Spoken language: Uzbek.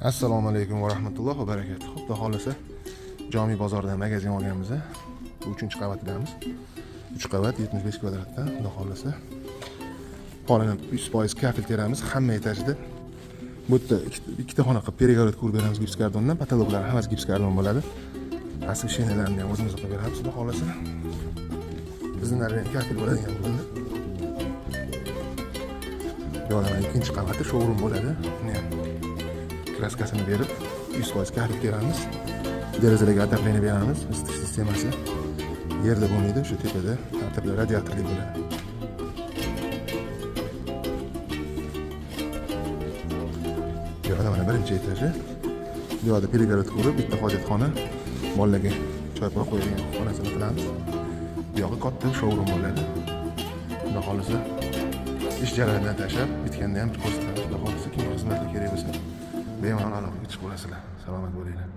Assalomu alaykum va rahmatullohi va barakatuh. Xudo xolasa Jomiy bozoridan magazin olganmiz. Bu 3-qavatidamiz. 3 qavat 75 kvadratdan. Xudo xolasa polini 100% kafil teramiz. Hamma etajida bu yerda ikkita xona qilib перегород qurib beramiz gips kartondan. Patologlar hammasi gips karton bo'ladi. Asl shenalarni ham o'zimiz qilib beramiz. Xudo xolasa bizning kafil bo'ladigan bo'ladi. Yo'ldan ikkinchi qavati showroom bo'ladi. Kraskasini berib 100% kafil teramiz. Derazalarga ataplini beramiz. Isitish sistemasi yerda bo'lmaydi, shu tepada tartibli radiatorli bo'ladi. Yo'ldan mana birinchi etaji. Bu yerda перегород qurib, bitta hojatxona, bolalarga choypoy qo'yadigan xonasini qilamiz. Bu yoqda katta showroom bo'ladi. Xudo xolasa ish jarayonidan tashlab bitganda ham ko'rsatamiz. Xudo xolasa kim xizmatga kerak bo'lsa bemalol aloqaga chiqib olasizlar. Salomat bo'linglar.